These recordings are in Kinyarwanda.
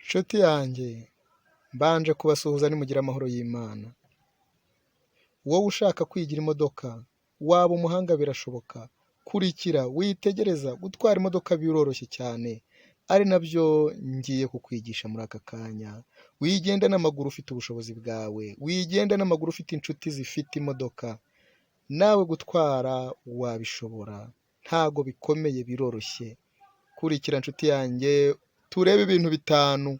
Nshuti yanjye, mbanje kubasuhuza nimugire amahoro y'Imana. Wowe ushaka kwigira imodoka, waba umuhanga birashoboka. Kurikira, witegereza, gutwara imodoka biroroshye cyane. Ari nabyo ngiye kukwigisha muri aka kanya. Wigenda n'amaguru ufite ubushobozi bwawe, wigenda n'amaguru ufite inshuti zifite imodoka. Nawe gutwara wabishobora, ntago bikomeye, biroroshye. Kurikira nshuti yanjye, turebe ibintu 5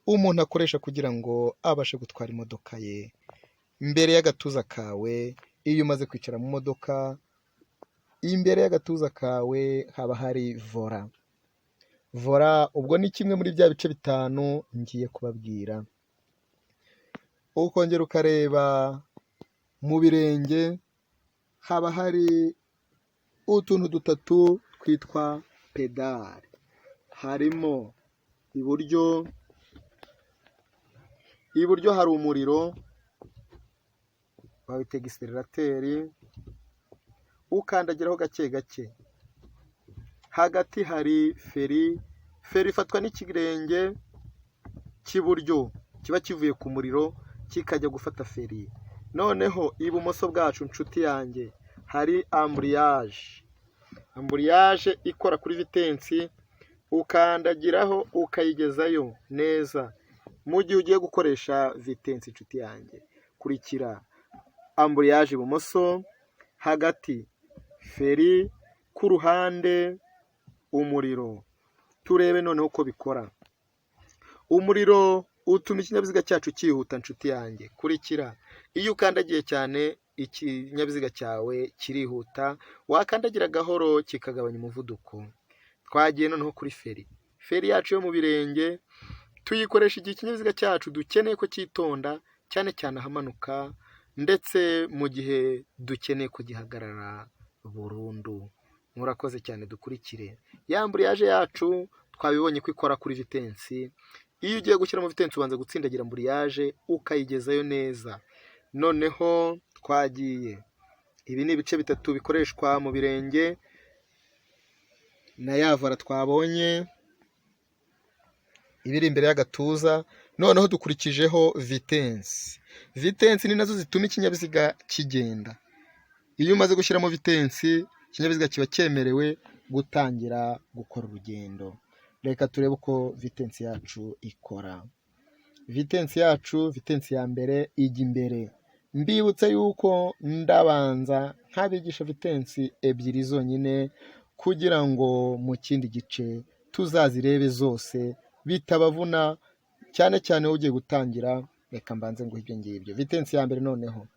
umuntu akoresha kugira ngo abashe gutwara imodoka ye. Imbere y'agatuza kawe, iyo umaze kwicara mu modoka, imbere y'agatuza kawe haba hari vola. Vola ubwo ni kimwe muri bya bice 5 ngiye kubabwira. Ukongera ukareba mu birenge, haba hari utuntu 3 twitwa pedale. Harimo iburyo hari umuriro, bawita giselerateri, ukandagiraho gake gake. Hagati hari feri ifatwa n'ikirenge cy'iburyo, kiba kivuye ku muriro kikajya gufata feri. Noneho ibumoso bwacu nshuti yanjye hari amburiyaje ikora kuri vitensi, ukandagiraho ukayigezayo neza. Mu gihe ugiye gukoresha vitensi nshuti yanjye, kurikira amburiyaje ibumoso, hagati feri, ku ruhande umuriro. Turebe noneho uko bikora. Umuriro utuma ikinyabiziga cyacu cyihuta nshuti yanjye. Kurikira, iyo ukandagiye cyane ikinyabiziga cyawe kirihuta, wakandagira gahoro kikagabanya umuvuduko. Twagiye noneho kuri feri yacu yo mu birenge, tuyikoresha igihe ikinyabiziga cyacu dukeneye ko cyitonda, cyane cyane ahamanuka, ndetse mu gihe dukeneye ko gihagarara burundu. Murakoze cyane, dukurikire. Ya amburiyaje yacu twabibonye ko ikora kuri vitensi. Iyo ugiye gushyira mu vitensi ubanza gutsindagira amburiyaje ukayigezayo neza. Noneho twagiye. Ibi ni ibice 3 bikoreshwa mu birenge na ya vola twabonye ibiri imbere y'agatuza. Noneho dukurikijeho vitensi ni nazo zituma ikinyabiziga kigenda. Iyo umaze gushyiramo vitensi, ikinyabiziga kiba cyemerewe gutangira gukora urugendo. Reka turebe uko vitensi yacu ikora. Vitensi ya mbere ijya imbere. Mbibutse yuko ndabanza nkabigisha vitensi 2 zonyine, kugira ngo mu kindi gice tuzazirebe zose bitabavuna, cyane cyane ugiye gutangira. Reka mbanze ngo ibyo ngibyo. Vitensi ya mbere noneho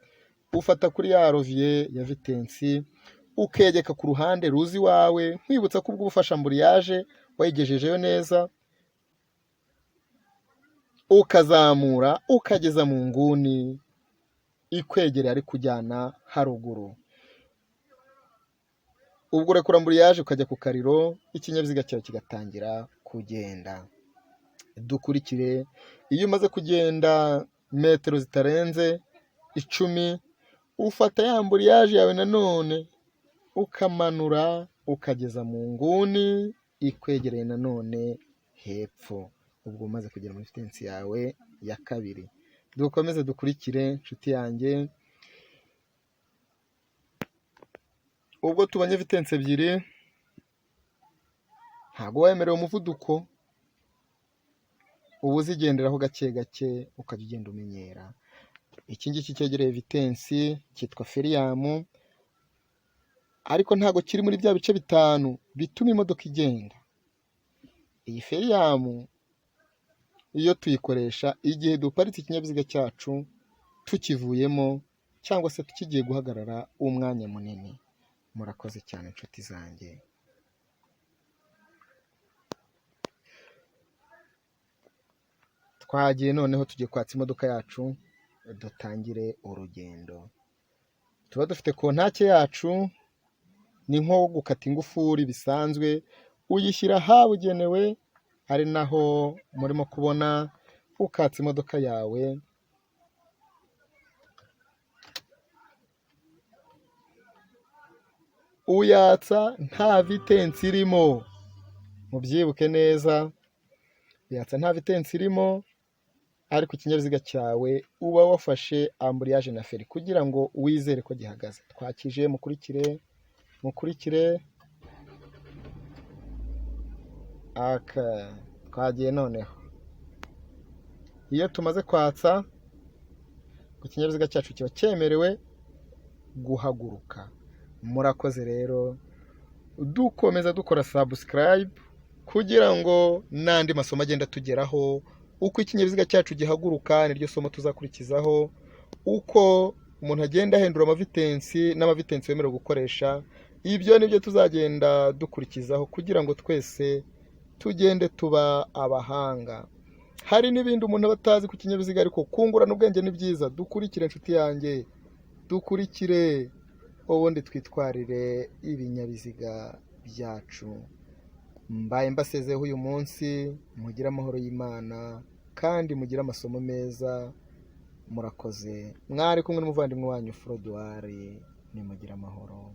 ufata kuri ya roviye ya vitensi, ukegeka ku ruhande ruzi wawe, nkwibutsa ko ubwo ufasha amburiyaje wayigejejeyo neza, ukazamura ukageza mu nguni ikwegereye ari kujyana haruguru. Ubwo urekura amburiyaje ukajya ku kariro, ikinyabiziga cyawe kigatangira kugenda. Dukurikire. Iyo umaze kugenda metero zitarenze 10, ufata ya amburiyaje yawe nanone ukamanura ukageza mu nguni ikwegereye nanone hepfo. Ubwo umaze kugera muri vitensi yawe ya 2. Dukomeze dukurikire nshuti yanjye. Ubwo tubanye vitensi 2, ntabwo wemerewe umuvuduko, ubu uzigenderaho gake gake ukajya ugenda umenyera. Iki ngiki cyegereye vitensi cyitwa feriyamu, ariko ntabwo kiri muri bya bice 5 bituma imodoka igenda. Iyi feriyamu iyo tuyikoresha igihe duparitse ikinyabiziga cyacu tukivuyemo, cyangwa se tukigiye guhagarara umwanya munini. Murakoze cyane nshuti zanjye. Twagiye noneho tugiye kwatsa imodoka yacu, dutangire urugendo. Tuba dufite kontake yacu, ni nko gukata ingufuri bisanzwe, uyishyira ahabugenewe, ari naho murimo kubona ukatsa imodoka yawe. Uyatsa nta vitensi irimo, mubyibuke neza. kuyatsa nta vitensi irimo, ariko ikinyabiziga cyawe uba wafashe amburiyaje na feri kugira ngo wizere ko gihagaze. Twakije, mukurikire. Twagiye noneho. Iyo tumaze kwatsa, ikinyabiziga cyacu kiba cyemerewe guhaguruka. Murakoze rero, dukomeza dukora subscribe kugira ngo n'andi masomo agenda tugeraho, uko ikinyabiziga cyacu gihaguruka niryo somo tuzakurikizaho, uko umuntu agenda ahindura amavitensi n'amavitensi yemerewe gukoresha, ibyo nibyo tuzagenda dukurikizaho kugira ngo twese tugende tuba abahanga. Hari n'ibindi umuntu aba atazi ku kinyabiziga, ariko kungurana ubwenge ni byiza. Dukurikire inshuti yanjye, dukurikire, ubundi twitwarire ibinyabiziga byacu. Mbaye mbasezeho uyu munsi, mugire amahoro y'Imana kandi mugire amasomo meza. Murakoze. Mwari kumwe n'umuvandimwe wanyu Froduwari. Nimugire amahoro.